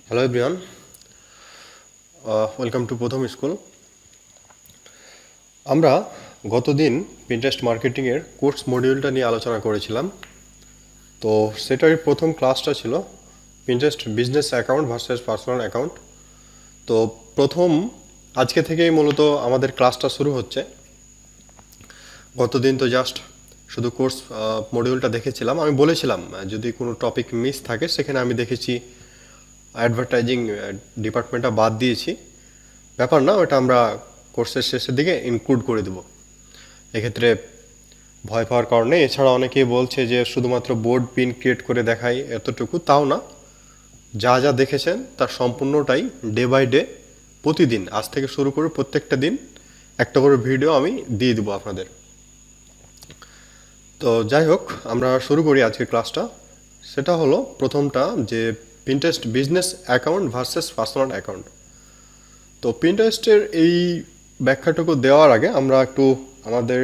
Hello everyone, welcome to Prothom School. আমরা গতদিন Pinterest marketing এর কোর্স মডিউলটা নিয়ে আলোচনা করেছিলাম। তো সেটার প্রথম ক্লাসটা ছিল Pinterest business account versus personal account. তো প্রথম আজকে থেকেই মূলত আমাদের ক্লাসটা শুরু হচ্ছে। গতদিন তো জাস্ট শুধু কোর্স মডিউলটা দেখেছিলাম। আমি বলেছিলাম যদি কোনো টপিক মিস থাকে সেখানে আমি দেখেছি অ্যাডভার্টাইজিং ডিপার্টমেন্টটা বাদ দিয়েছি, ব্যাপার না, ওটা আমরা কোর্সের শেষের দিকে ইনক্লুড করে দেব। এক্ষেত্রে ভয় পাওয়ার কারণে, এছাড়া অনেকেই বলছে যে শুধুমাত্র বোর্ড পিন ক্রিয়েট করে দেখাই, এতটুকু তাও না, যা যা দেখেছেন তার সম্পূর্ণটাই ডে বাই ডে প্রতিদিন আজ থেকে শুরু করে প্রত্যেকটা দিন একটা করে ভিডিও আমি দিয়ে দেবো আপনাদের। তো যাই হোক, আমরা শুরু করি আজকের ক্লাসটা। সেটা হলো প্রথমটা যে Pinterest business account versus personal account. তো পিন্টারেস্টের এই ব্যাখ্যাটুকু দেওয়ার আগে আমরা একটু আমাদের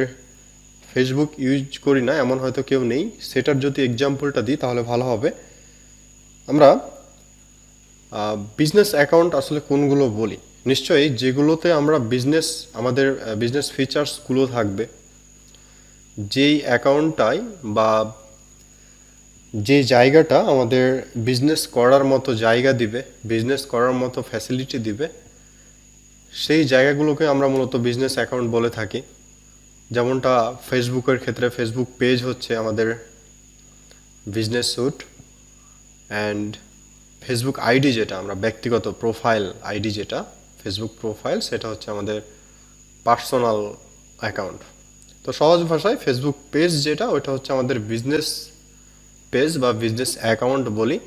ফেসবুক ইউজ করি না এমন হয়তো কেউ নেই, সেটার যদি এক্সাম্পলটা দিই তাহলে ভালো হবে। আমরা বিজনেস অ্যাকাউন্ট আসলে কোনগুলো বলি, নিশ্চয়ই যেগুলোতে আমরা আমাদের বিজনেস ফিচার্সগুলো থাকবে, যেই অ্যাকাউন্টটাই বা যে জায়গাটা আমাদের বিজনেস করার মতো জায়গা দিবে, বিজনেস করার মতো ফ্যাসিলিটি দিবে, সেই জায়গাগুলোকে আমরা মূলত বিজনেস অ্যাকাউন্ট বলে থাকি। যেমনটা ফেসবুকের ক্ষেত্রে ফেসবুক পেজ হচ্ছে আমাদের business suite, and Facebook ID যেটা আমরা ব্যক্তিগত প্রোফাইল আইডি, যেটা ফেসবুক প্রোফাইল, সেটা হচ্ছে আমাদের পার্সোনাল অ্যাকাউন্ট। তো সহজ ভাষায় ফেসবুক পেজ যেটা, ওইটা হচ্ছে আমাদের বিজনেস পেজ বা বিজনেস অ্যাকাউন্ট বলি,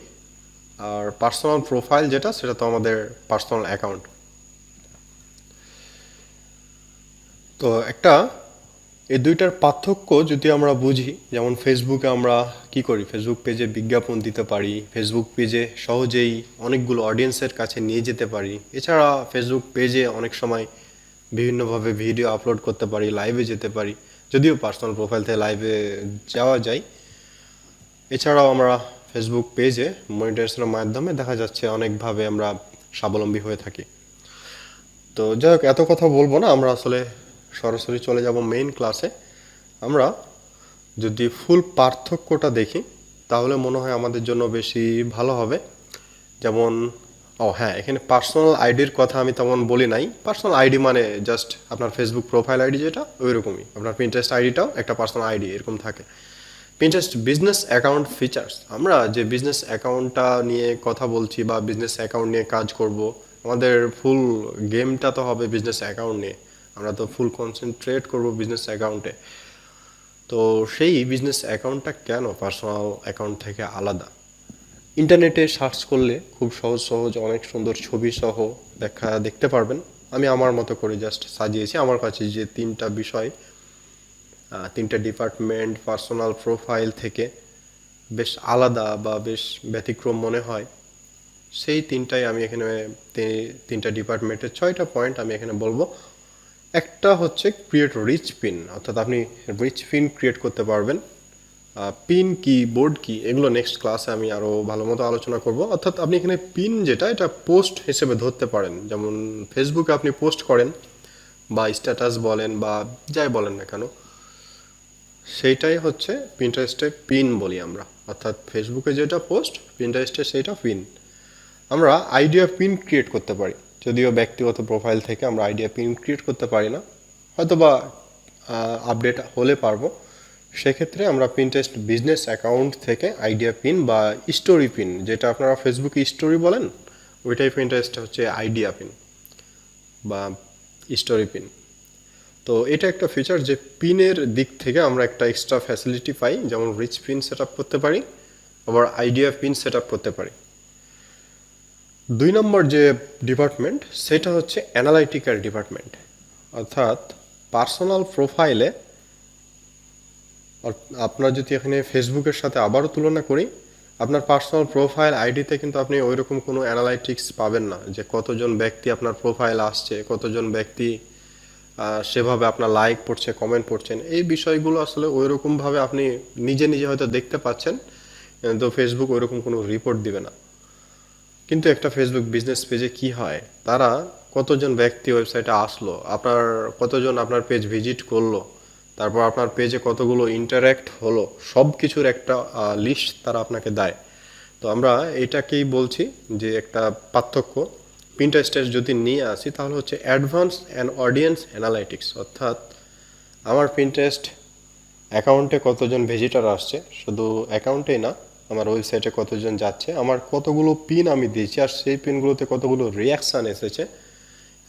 আর পার্সোনাল প্রোফাইল যেটা, সেটা তো আমাদের পার্সোনাল অ্যাকাউন্ট। তো এই দুইটার পার্থক্য যদি আমরা বুঝি, যেমন ফেসবুকে আমরা কি করি, ফেসবুক পেজে বিজ্ঞাপন দিতে পারি, ফেসবুক পেজে সহজেই অনেকগুলো অডিয়েন্সের কাছে নিয়ে যেতে পারি। এছাড়া ফেসবুক পেজে অনেক সময় বিভিন্নভাবে ভিডিও আপলোড করতে পারি, লাইভে যেতে পারি, যদিও পার্সোনাল প্রোফাইল থেকে লাইভে যাওয়া যায়। এছাড়াও আমরা ফেসবুক পেজে মনিটাইজেশনের মাধ্যমে দেখা যাচ্ছে অনেকভাবে আমরা স্বাবলম্বী হয়ে থাকি। তো যাই হোক, এত কথা বলবো না, আমরা আসলে সরাসরি চলে যাব মেইন ক্লাসে। আমরা যদি ফুল পার্থক্যটা দেখি তাহলে মনে হয় আমাদের জন্য বেশি ভালো হবে। যেমন হ্যাঁ, এখানে পার্সোনাল আইডির কথা আমি তেমন বলি নাই। পার্সোনাল আইডি মানে জাস্ট আপনার ফেসবুক প্রোফাইল আইডি যেটা, ওই রকমই আপনার পিন্টারেস্ট আইডিটাও একটা পার্সোনাল আইডি এরকম থাকে। পিন্টারেস্ট বিজনেস অ্যাকাউন্ট ফিচার্স, আমরা যে বিজনেস অ্যাকাউন্টটা নিয়ে কথা বলছি বা বিজনেস অ্যাকাউন্ট নিয়ে কাজ করব, আমাদের ফুল গেমটা তো হবে বিজনেস অ্যাকাউন্ট নিয়ে। আমরা তো ফুল কনসেন্ট্রেট করব বিজনেস অ্যাকাউন্টে। তো সেই বিজনেস অ্যাকাউন্টটা কেন পার্সোনাল অ্যাকাউন্ট থেকে আলাদা? ইন্টারনেটে সার্চ করলে খুব সহজ অনেক সুন্দর ছবি সহ ব্যাখ্যা দেখতে পারবেন। আমি আমার মতো করে জাস্ট সাজিয়েছি। আমার কাছে যে তিনটা বিষয়, তিনটা ডিপার্টমেন্ট পার্সোনাল প্রোফাইল থেকে বেশ আলাদা বা বেশ ব্যতিক্রম মনে হয়, সেই তিনটাই আমি এখানে, তিনটা ডিপার্টমেন্টের 6টা পয়েন্ট আমি এখানে বলবো। একটা হচ্ছে ক্রিয়েট রিচ পিন, অর্থাৎ আপনি রিচ পিন ক্রিয়েট করতে পারবেন। পিন কি, বোর্ড কি, এগুলো নেক্সট ক্লাসে আমি আরও ভালো মতো আলোচনা করব। অর্থাৎ আপনি এখানে পিন যেটা, এটা পোস্ট হিসেবে ধরতে পারেন। যেমন ফেসবুকে আপনি পোস্ট করেন বা স্ট্যাটাস বলেন বা যাই বলেন না কেন, সেইটাই হচ্ছে পিন্টারেস্টে পিন বলি আমরা। অর্থাৎ ফেসবুকে যেটা পোস্ট, পিন্টারেস্টে সেইটা পিন। আমরা আইডিয়া পিন ক্রিয়েট করতে পারি, যদিও ব্যক্তিগত প্রোফাইল থেকে আমরা আইডিয়া পিন ক্রিয়েট করতে পারি না, হয়তো বা আপডেট হলে পারবো। সেক্ষেত্রে আমরা পিন্টারেস্ট বিজনেস অ্যাকাউন্ট থেকে আইডিয়া পিন বা স্টোরি পিন, যেটা আপনারা ফেসবুকে স্টোরি বলেন, ওইটাই পিন্টারেস্টে হচ্ছে আইডিয়া পিন বা স্টোরি পিন। তো এটা একটা ফিচার যে পিনের দিক থেকে আমরা একটা এক্সট্রা ফ্যাসিলিটি পাই, যেমন রিচ পিন সেট আপ করতে পারি, আবার আইডিয়া পিন সেট আপ করতে পারি। 2 নম্বর যে ডিপার্টমেন্ট, সেটা হচ্ছে অ্যানালাইটিক্যাল ডিপার্টমেন্ট। অর্থাৎ পার্সোনাল প্রোফাইলে, আপনার যদি এখানে ফেসবুকের সাথে আবারও তুলনা করি, আপনার পার্সোনাল প্রোফাইল আইডিতে কিন্তু আপনি ওই রকম কোনো অ্যানালাইটিক্স পাবেন না, যে কতজন ব্যক্তি আপনার প্রোফাইল আসছে, কতজন ব্যক্তি সেভাবে আপনার লাইক পড়ছে, কমেন্ট পড়ছেন। এই বিষয়গুলো আসলে ওই রকমভাবে আপনি নিজে নিজে হয়তো দেখতে পাচ্ছেন, তো ফেসবুক ওই রকম কোনো রিপোর্ট দিবে না। কিন্তু একটা ফেসবুক বিজনেস পেজে কি হয়, তারা কতজন ব্যক্তি ওয়েবসাইটে আসলো, আপনার কতজন আপনার পেজ ভিজিট করলো, তারপর আপনার পেজে কতগুলো ইন্টারঅ্যাক্ট হলো, সব কিছুর একটা লিস্ট তারা আপনাকে দেয়। তো আমরা এটাকেই বলছি যে একটা পার্থক্য পিন্টারেস্টের যদি নিয়ে আসি তাহলে হচ্ছে অ্যাডভান্স অ্যান্ড অডিয়েন্স অ্যানালাইটিক্স। অর্থাৎ আমার পিন্টারেস্ট অ্যাকাউন্টে কতজন ভিজিটার আসছে, শুধু অ্যাকাউন্টেই না, আমার ওয়েবসাইটে কতজন যাচ্ছে, আমার কতগুলো পিন আমি দিয়েছি আর সেই পিনগুলোতে কতগুলো রিয়াকশান এসেছে,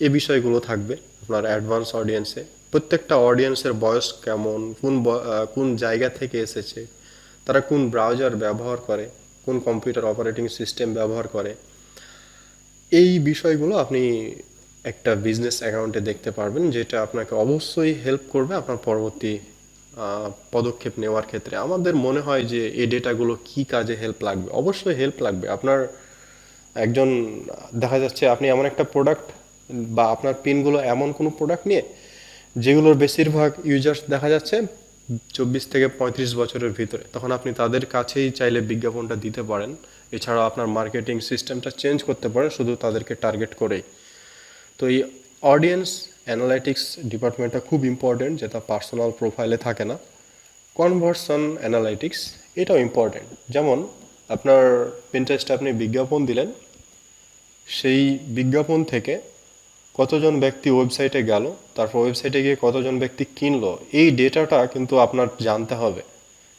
এই বিষয়গুলো থাকবে আপনার অ্যাডভান্স অডিয়েন্সে। প্রত্যেকটা অডিয়েন্সের বয়স কেমন, কোন জায়গা থেকে এসেছে, তারা কোন ব্রাউজার ব্যবহার করে, কোন কম্পিউটার অপারেটিং সিস্টেম ব্যবহার করে, এই বিষয়গুলো আপনি একটা বিজনেস অ্যাকাউন্টে দেখতে পারবেন, যেটা আপনাকে অবশ্যই হেল্প করবে আপনার পরবর্তী পদক্ষেপ নেওয়ার ক্ষেত্রে। আমাদের মনে হয় যে এই ডেটাগুলো কি কাজে হেল্প লাগবে, অবশ্যই হেল্প লাগবে আপনার। একজন দেখা যাচ্ছে আপনি এমন একটা প্রোডাক্ট বা আপনার পিনগুলো এমন কোনো প্রোডাক্ট নিয়ে যেগুলোর বেশিরভাগ ইউজার্স দেখা যাচ্ছে 24 থেকে 35 বছরের ভিতরে, তখন আপনি তাদের কাছেই চাইলে বিজ্ঞাপনটা দিতে পারেন। এছাড়াও আপনার মার্কেটিং সিস্টেমটা চেঞ্জ করতে পারেন শুধু তাদেরকে টার্গেট করেই। তো এই অডিয়েন্স অ্যানালাইটিক্স ডিপার্টমেন্টটা খুব ইম্পর্টেন্ট, যেটা পার্সোনাল প্রোফাইলে থাকে না। কনভার্সন অ্যানালাইটিক্স এটাও ইম্পর্টেন্ট। যেমন আপনার পিন্টারেস্টে আপনি বিজ্ঞাপন দিলেন, সেই বিজ্ঞাপন থেকে কতজন ব্যক্তি ওয়েবসাইটে গেল, তারপর ওয়েবসাইটে গিয়ে কতজন ব্যক্তি কিনলো, এই ডেটাটা কিন্তু আপনার জানতে হবে।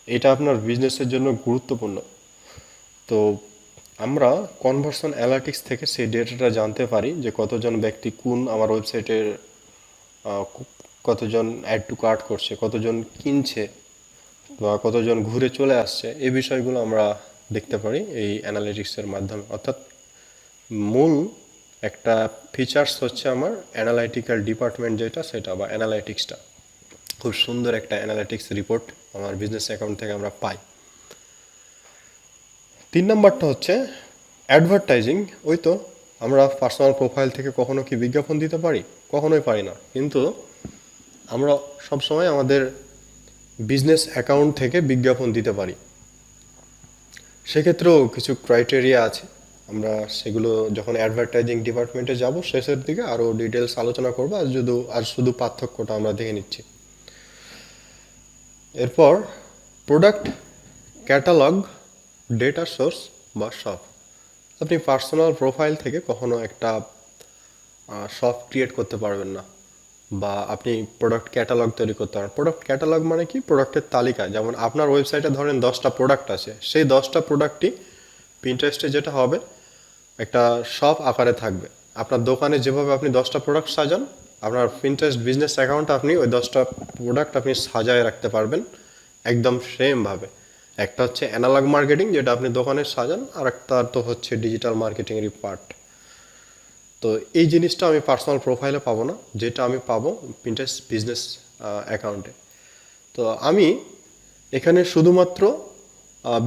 এটা আপনার বিজনেসের জন্য গুরুত্বপূর্ণ। তো আমরা কনভার্সন অ্যানালিটিক্স থেকে সেই ডেটাটা জানতে পারি যে কতজন ব্যক্তি কোন আমার ওয়েবসাইটের কতজন অ্যাড টু কার্ট করছে, কতজন কিনছে বা কতজন ঘুরে চলে আসছে, এই বিষয়গুলো আমরা দেখতে পারি এই অ্যানালিটিক্সের মাধ্যমে। অর্থাৎ মূল একটা ফিচার্স হচ্ছে আমার অ্যানালাইটিক্যাল ডিপার্টমেন্ট যেটা, সেটা বা অ্যানালাইটিক্সটা। খুব সুন্দর একটা অ্যানালাইটিক্স রিপোর্ট আমার বিজনেস অ্যাকাউন্ট থেকে আমরা পাই। 3 নম্বরটা হচ্ছে অ্যাডভার্টাইজিং। ওই তো, আমরা পার্সোনাল প্রোফাইল থেকে কখনো কি বিজ্ঞাপন দিতে পারি? কখনোই পারি না। কিন্তু আমরা সবসময় আমাদের বিজনেস অ্যাকাউন্ট থেকে বিজ্ঞাপন দিতে পারি। সেক্ষেত্রেও কিছু ক্রাইটেরিয়া আছে, আমরা সেগুলো যখন অ্যাডভার্টাইজিং ডিপার্টমেন্টে যাব শেষের দিকে আরও ডিটেলস আলোচনা করবো। আর শুধু পার্থক্যটা আমরা দেখে নিচ্ছি। এরপর প্রোডাক্ট ক্যাটালগ, ডেটা সোর্স বা শপ। আপনি পার্সোনাল প্রোফাইল থেকে কখনো একটা শপ ক্রিয়েট করতে পারবেন না, বা আপনি প্রোডাক্ট ক্যাটালগ তৈরি করতে পারেন। প্রোডাক্ট ক্যাটালগ মানে কি? প্রোডাক্টের তালিকা। যেমন আপনার ওয়েবসাইটে ধরেন 10টা প্রোডাক্ট আছে, সেই 10টা প্রোডাক্টই পিন্টারেস্টে যেটা হবে একটা শপ আকারে থাকবে। আপনার দোকানে যেভাবে আপনি 10টা প্রোডাক্ট সাজান, আপনার পিন্টারেস্ট বিজনেস অ্যাকাউন্টে আপনি ওই 10টা প্রোডাক্ট আপনি সাজায় রাখতে পারবেন একদম সেমভাবে। একটা হচ্ছে অ্যানালগ মার্কেটিং, যেটা আপনি দোকানে সাজান, আর একটা তো হচ্ছে ডিজিটাল মার্কেটিংয়েরই পার্ট। তো এই জিনিসটা আমি পার্সোনাল প্রোফাইলে পাবো না, যেটা আমি পাবো পিন্টারেস্ট বিজনেস অ্যাকাউন্টে। তো আমি এখানে শুধুমাত্র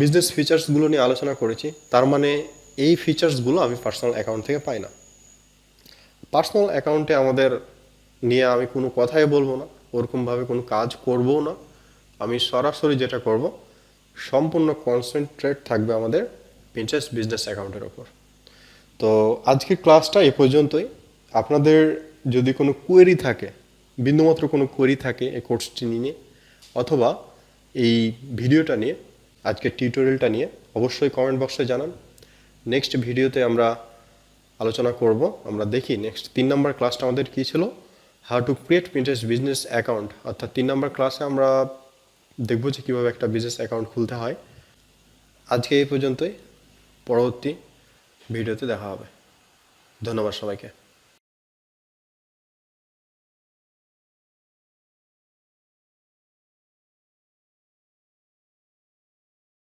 বিজনেস ফিচার্সগুলো নিয়ে আলোচনা করেছি, তার মানে এই ফিচার্সগুলো আমি পার্সোনাল অ্যাকাউন্ট থেকে পাই না। পার্সোনাল অ্যাকাউন্টে আমাদের নিয়ে আমি কোনো কথাই বলবো না, ওরকমভাবে কোনো কাজ করবও না। আমি সরাসরি যেটা করব, সম্পূর্ণ কনসেন্ট্রেট থাকবে আমাদের পিন্টারেস্ট বিজনেস অ্যাকাউন্টের ওপর। তো আজকের ক্লাসটা এ পর্যন্তই। আপনাদের যদি কোনো কোয়েরি থাকে, বিন্দুমাত্র কোনো কোয়েরি থাকে এই কোর্সটি নিয়ে অথবা এই ভিডিওটা নিয়ে, আজকের টিউটোরিয়ালটা নিয়ে, অবশ্যই কমেন্ট বক্সে জানান। নেক্সট ভিডিওতে আমরা আলোচনা করব। আমরা দেখি নেক্সট 3 নম্বর ক্লাসটা আমাদের কী ছিল, how to create Pinterest business account. অর্থাৎ 3 নম্বর ক্লাসে আমরা দেখব যে কীভাবে একটা বিজনেস অ্যাকাউন্ট খুলতে হয়। আজকে এই পর্যন্তই, পরবর্তী ভিডিওতে দেখা হবে। ধন্যবাদ সবাইকে।